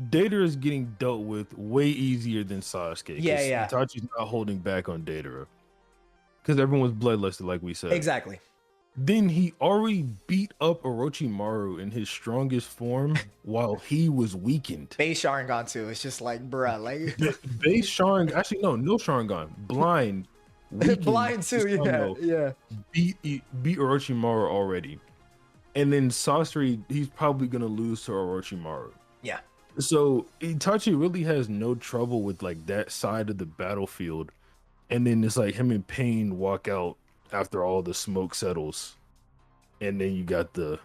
Deidara is getting dealt with way easier than Sasuke. Yeah. Itachi's not holding back on Deidara because everyone's bloodlusted, like we said. Exactly. Then he already beat up Orochimaru in his strongest form while he was weakened. Base Sharingan too. It's just like, bruh, like base Sharingan. Actually, no Sharingan. Blind. Blind too. Yeah. Beat Orochimaru already, and then Sasori, he's probably gonna lose to Orochimaru. Yeah. So Itachi really has no trouble with like that side of the battlefield, and then it's like him and Pain walk out after all the smoke settles, and then you got the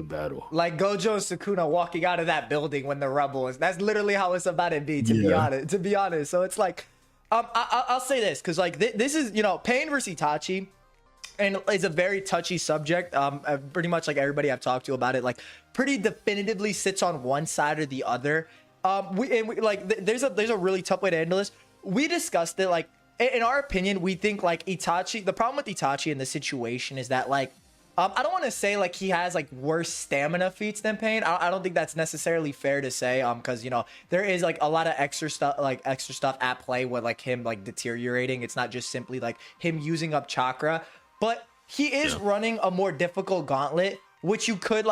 battle. Like Gojo and Sukuna walking out of that building when the rebel is. That's literally how it's about to be. To be honest. So it's like, I'll say this because like this is, you know, Pain versus Itachi. And it's a very touchy subject. Pretty much like everybody I've talked to about it, like pretty definitively sits on one side or the other. There's a really tough way to handle this. We discussed it. Like in our opinion, we think like Itachi. The problem with Itachi in this situation is that like I don't want to say like he has like worse stamina feats than Pain. I don't think that's necessarily fair to say. Because you know there is like a lot of extra stuff at play with like him like deteriorating. It's not just simply like him using up chakra. But he is running a more difficult gauntlet, which you could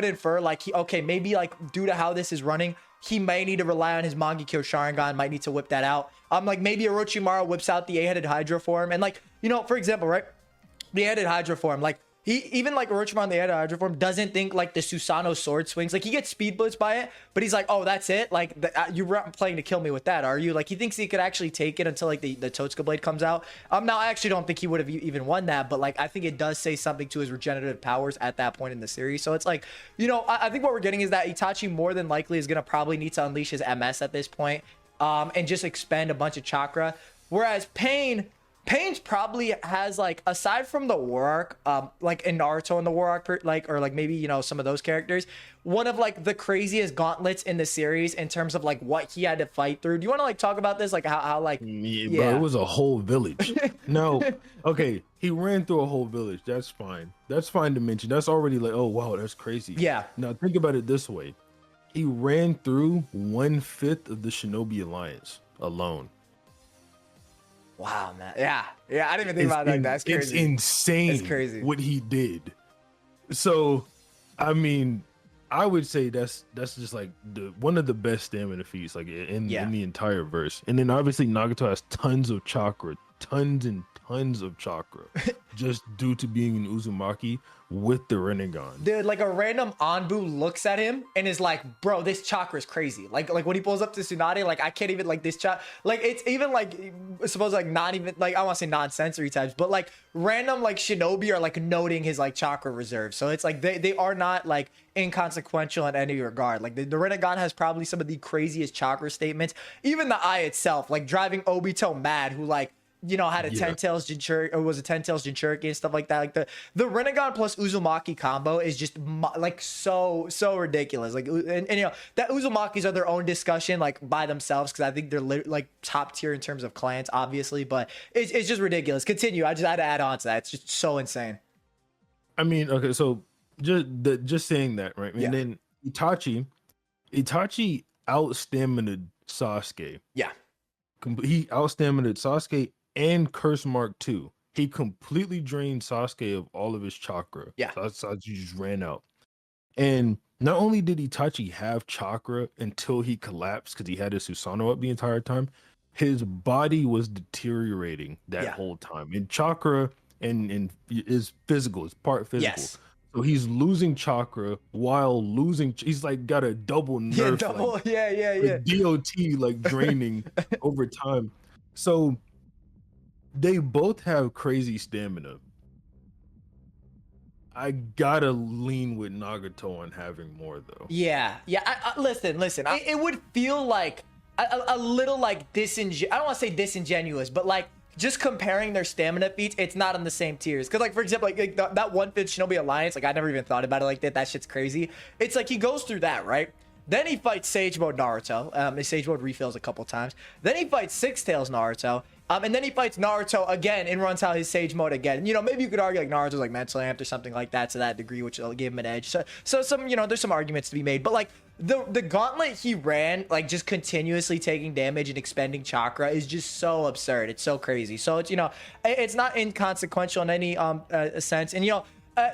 infer like maybe like due to how this is running, he may need to rely on his Mangekyo Sharingan, might need to whip that out. Like maybe Orochimaru whips out the 8-headed Hydra form, and like, you know, for example, right, the 8-headed Hydra form, like he even like Orochimaru in the 8-headed Hydra form doesn't think like the Susanoo sword swings, like he gets speed blitzed by it, but he's like, oh, that's it, like you're playing to kill me with that, are you? Like he thinks he could actually take it until like the Totsuka blade comes out. Now I actually don't think he would have even won that, but like I think it does say something to his regenerative powers at that point in the series. So it's like, you know, I think what we're getting is that Itachi more than likely is gonna probably need to unleash his MS at this point, and just expend a bunch of chakra, whereas Pain's probably has like, aside from the war arc, like in Naruto in the war arc, or like maybe, you know, some of those characters, one of like the craziest gauntlets in the series in terms of like what he had to fight through. Do you want to like talk about this? Like how like, bro, it was a whole village. No, okay, he ran through a whole village. That's fine. That's fine to mention. That's already like, oh wow, that's crazy. Yeah. Now think about it this way. He ran through 1/5 of the Shinobi Alliance alone. Wow, man. Yeah. I didn't even think about that. That's crazy. It's insane. It's crazy what he did. So, I mean, I would say that's just like one of the best stamina feats like in the entire verse. And then obviously Nagato has tons of chakra, tons and tons of chakra, just due to being an Uzumaki with the Rinnegan. Dude, like a random Anbu looks at him and is like, bro, this chakra is crazy. Like when he pulls up to Tsunade, like I can't even like this chakra. Like it's even like suppose like not even like I want to say non-sensory types, but like random like shinobi are like noting his like chakra reserve. So it's like they are not like inconsequential in any regard. Like the Rinnegan has probably some of the craziest chakra statements. Even the eye itself, like driving Obito mad, who like, you know, had a 10 tails Jinchuriki, or was a 10 tails Jinchuriki and stuff like that. Like the Rinnegan plus Uzumaki combo is just like so ridiculous. Like and you know that Uzumakis are their own discussion like by themselves, because I think they're like top tier in terms of clans, obviously, but it's just ridiculous. Continue. I just had to add on to that. It's just so insane. I mean, okay, so just saying that, right? And then Itachi, out-staminaed Sasuke. Yeah. He out-staminaed Sasuke and Curse Mark too. He completely drained Sasuke of all of his chakra. Yeah. Sasuke just ran out. And not only did Itachi have chakra until he collapsed because he had his Susanoo up the entire time, his body was deteriorating that whole time. And chakra and is physical, it's part physical. Yes. So he's losing chakra while losing. He's like got a double nerf. Yeah, DOT like draining over time. So they both have crazy stamina. I gotta lean with Nagato on having more though. Yeah. Listen. It would feel like a little like I don't want to say disingenuous, but like just comparing their stamina feats, it's not on the same tiers. Because like for example, like that 1/5 Shinobi Alliance, like I never even thought about it like that. That shit's crazy. It's like he goes through that, right? Then he fights Sage Mode Naruto. His Sage Mode refills a couple times. Then he fights Six Tails Naruto. And then he fights Naruto again and runs out his Sage Mode again. You know, maybe you could argue like Naruto's like mentally amped or something like that to that degree, which will give him an edge. So some, you know, there's some arguments to be made. But like the gauntlet he ran, like just continuously taking damage and expending chakra is just so absurd. It's so crazy. So it's, you know, it's not inconsequential in any sense. And, you know,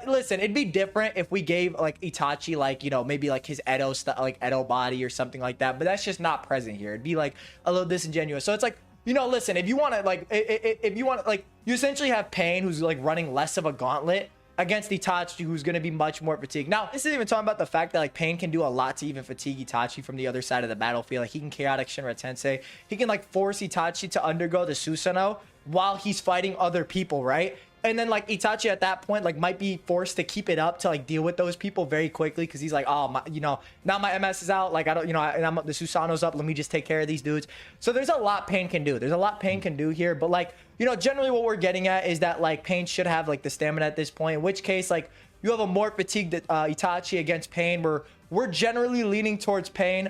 listen, it'd be different if we gave like Itachi like, you know, maybe like his Edo like Edo body or something like that, but that's just not present here. It'd be like a little disingenuous. So it's like, you know, listen, if you want to like, if you want to like, you essentially have Pain who's like running less of a gauntlet against Itachi, who's going to be much more fatigued. Now, this isn't even talking about the fact that like Pain can do a lot to even fatigue Itachi from the other side of the battlefield. Like he can chaotic Shinra Tensei. He can like force Itachi to undergo the Susanoo while he's fighting other people, right? And then like Itachi at that point like might be forced to keep it up to like deal with those people very quickly because he's like, oh my, you know, now my MS is out, like I don't, you know, and I'm the Susanoo's up, let me just take care of these dudes. So there's a lot Pain can do. There's a lot Pain can do here, but like, you know, generally what we're getting at is that like Pain should have like the stamina at this point, in which case like you have a more fatigued Itachi against Pain, where we're generally leaning towards Pain.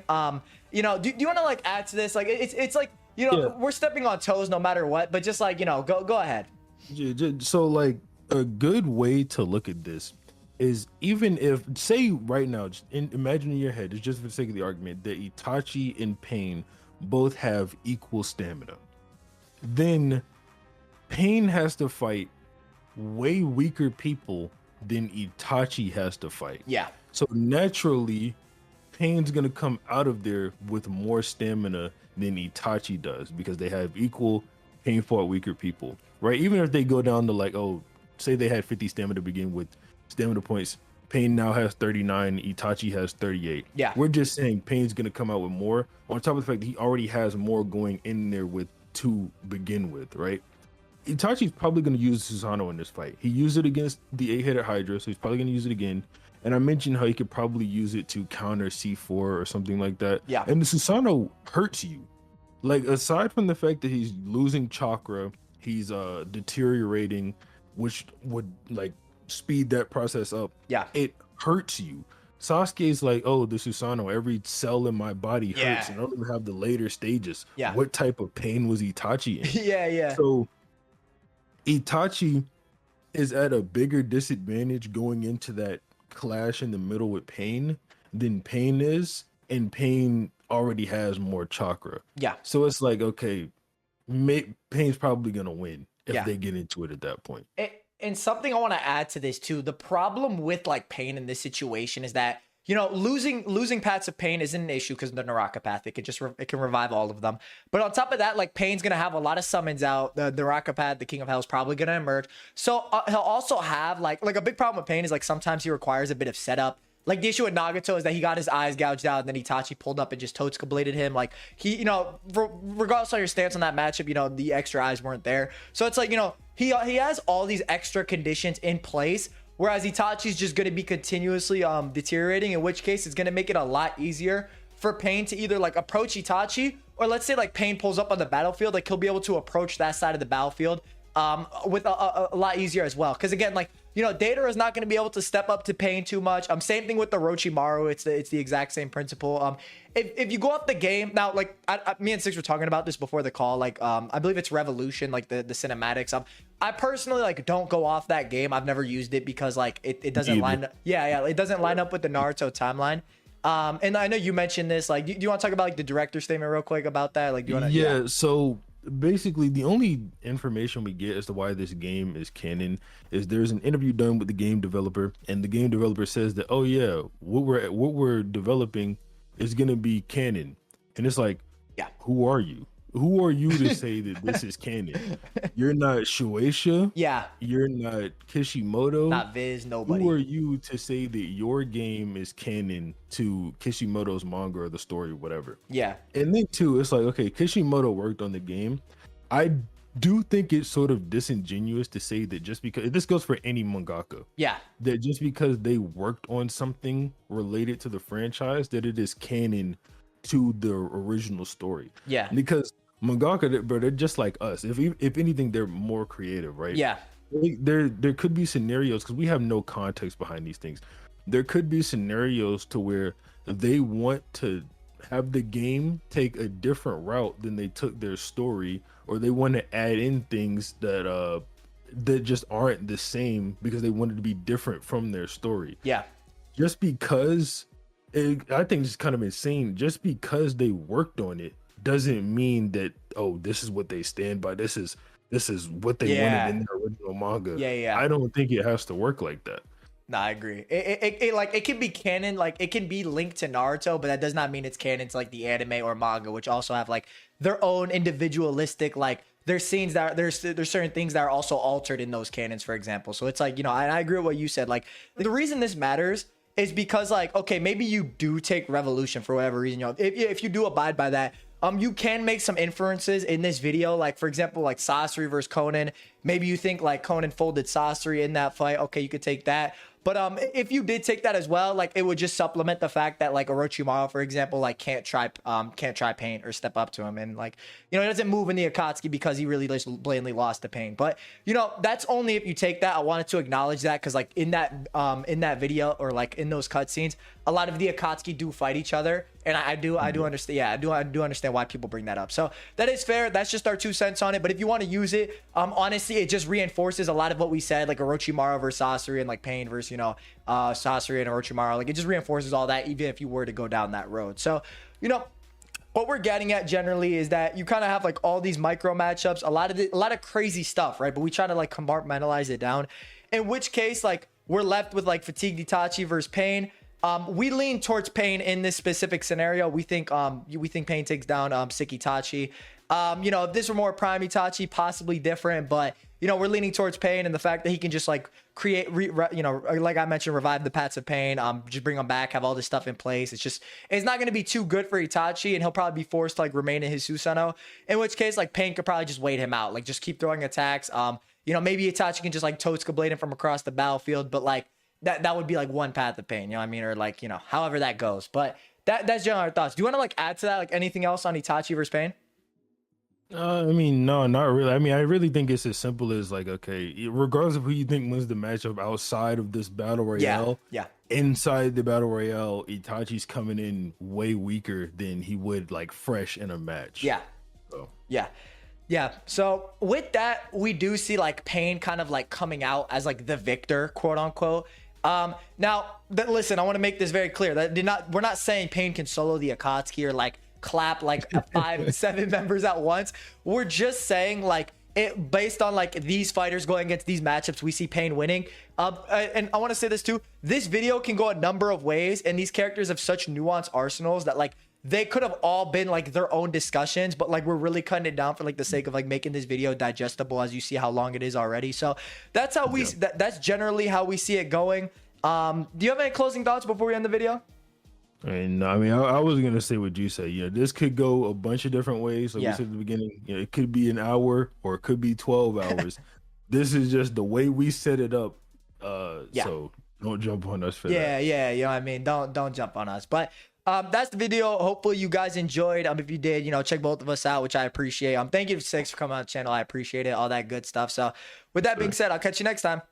You know, do you want to like add to this? Like it's like, you know, we're stepping on toes no matter what, but just like, you know, go ahead. So like a good way to look at this is, even if say right now, just imagine in your head, it's just for the sake of the argument, that Itachi and Pain both have equal stamina, then Pain has to fight way weaker people than Itachi has to fight. Yeah. So naturally Pain's gonna come out of there with more stamina than Itachi does because they have equal. Pain fought weaker people, right? Even if they go down to like, oh, say they had 50 stamina to begin with, stamina points, Pain now has 39, Itachi has 38. Yeah. We're just saying Pain's gonna come out with more, on top of the fact that he already has more going in there with to begin with, right? Itachi's probably gonna use Susanoo in this fight. He used it against the 8-headed Hydra, so he's probably gonna use it again. And I mentioned how he could probably use it to counter C4 or something like that. Yeah. And the Susanoo hurts you. Like, aside from the fact that he's losing chakra, he's deteriorating, which would like speed that process up. Yeah. It hurts you. Sasuke's like, oh, the Susanoo, every cell in my body hurts. And I don't even have the later stages. Yeah. What type of pain was Itachi in? Yeah. So Itachi is at a bigger disadvantage going into that clash in the middle with Pain than Pain is, and Pain already has more chakra. Yeah. So it's like, okay, Pain's probably gonna win if they get into it at that point. And something I want to add to this too, the problem with like Pain in this situation is that, you know, losing paths of Pain isn't an issue because the Naraka path, it can revive all of them. But on top of that, like Pain's gonna have a lot of summons out. The Naraka path, the King of Hell, is probably gonna emerge. So he'll also have like a big problem with Pain is like sometimes he requires a bit of setup. Like the issue with Nagato is that he got his eyes gouged out, and then Itachi pulled up and just Totsuka bladed him. Like he, you know, regardless of your stance on that matchup, you know, the extra eyes weren't there. So it's like, you know, he has all these extra conditions in place, whereas Itachi's just going to be continuously deteriorating, in which case it's going to make it a lot easier for Pain to either like approach Itachi, or let's say like Pain pulls up on the battlefield, like he'll be able to approach that side of the battlefield with a lot easier as well. Because again, like, you know, Data is not going to be able to step up to Pain too much. Same thing with the Orochimaru. It's the exact same principle. If you go up the game now, like me and Six were talking about this before the call. Like I believe it's Revolution, like the cinematics. I personally like don't go off that game. I've never used it because like it doesn't line up. Yeah, it doesn't line up with the Naruto timeline. And I know you mentioned this. Like, do you want to talk about like the director's statement real quick about that? Like, do you want to? Yeah. So basically, the only information we get as to why this game is canon is there's an interview done with the game developer, and the game developer says that, oh yeah, what we're developing is gonna be canon, and it's like, yeah, who are you? Who are you to say that this is canon? You're not Shueisha. Yeah. You're not Kishimoto. Not Viz, nobody. Who are you to say that your game is canon to Kishimoto's manga or the story, whatever? Yeah. And then too, it's like, okay, Kishimoto worked on the game. I do think it's sort of disingenuous to say that just because, this goes for any mangaka. Yeah. That just because they worked on something related to the franchise, that it is canon to the original story. Yeah. Because mangaka, but they're just like us. If anything, they're more creative, right? Yeah. There could be scenarios, because we have no context behind these things. There could be scenarios to where they want to have the game take a different route than they took their story, or they want to add in things that just aren't the same because they wanted to be different from their story. Yeah. Just because I think it's kind of insane. Just because they worked on it doesn't mean that, oh, this is what they stand by. This is what they wanted in their original manga. Yeah. I don't think it has to work like that. No, I agree. It can be canon, like it can be linked to Naruto, but that does not mean it's canon to like the anime or manga, which also have like their own individualistic, like there's scenes that there's certain things that are also altered in those canons, for example. So it's like, and I agree with what you said. Like the reason this matters is because, like, okay, maybe you do take Revolution for whatever reason, if you do abide by that, you can make some inferences in this video. Like, for example, like Sasori versus Conan. Maybe you think like Conan folded Sasori in that fight. Okay, you could take that. But if you did take that as well, like it would just supplement the fact that like Orochimaru, for example, like can't try Pain or step up to him, and like he doesn't move in the Akatsuki because he really just blatantly lost to Pain. But that's only if you take that. I wanted to acknowledge that because like in that video, or like in those cutscenes, a lot of the Akatsuki do fight each other, and I do understand. Yeah, I do understand why people bring that up. So that is fair. That's just our 2 cents on it. But if you want to use it, honestly, it just reinforces a lot of what we said, like Orochimaru versus Sasori, and like Pain versus Sasori and Orochimaru. Like it just reinforces all that, even if you were to go down that road. So what we're getting at generally is that you kind of have like all these micro matchups, a lot of crazy stuff, right? But we try to like compartmentalize it down. In which case, like we're left with like Fatigue Itachi versus Pain. We lean towards Pain in this specific scenario. We think Pain takes down Sick Itachi. If this were more Prime Itachi, possibly different, but we're leaning towards Pain, and the fact that he can just like create, like I mentioned, revive the Pats of Pain, just bring them back, have all this stuff in place. It's not going to be too good for Itachi, and he'll probably be forced to like remain in his Susanoo. In which case, like Pain could probably just wait him out, like just keep throwing attacks. Maybe Itachi can just like Totsuka blade him from across the battlefield, but like that would be like one path of Pain, or like however that goes. But that's general our thoughts. Do you want to like add to that, like anything else on Itachi versus Pain? No, not really. I really think it's as simple as like, okay, regardless of who you think wins the matchup outside of this battle royale, inside the battle royale, Itachi's coming in way weaker than he would like fresh in a match. So with that, we do see like Pain kind of like coming out as like the victor, quote unquote. Listen, I want to make this very clear that we're not saying Pain can solo the Akatsuki or like clap like 5-7 members at once. We're just saying like it based on like these fighters going against these matchups, we see Pain winning. And I want to say this too, this video can go a number of ways, and these characters have such nuanced arsenals that like they could have all been like their own discussions, but like we're really cutting it down for like the sake of like making this video digestible, as you see how long it is already. So that's how that's generally how we see it going. Do you have any closing thoughts before we end the video? I was gonna say what you said. This could go a bunch of different ways. Like we said at the beginning, it could be an hour or it could be 12 hours. This is just the way we set it up. So don't jump on us for that. Don't jump on us. But that's the video. Hopefully you guys enjoyed. If you did, check both of us out, which I appreciate. Thank you, Six, for coming on the channel. I appreciate it. All that good stuff. So with that being said, I'll catch you next time.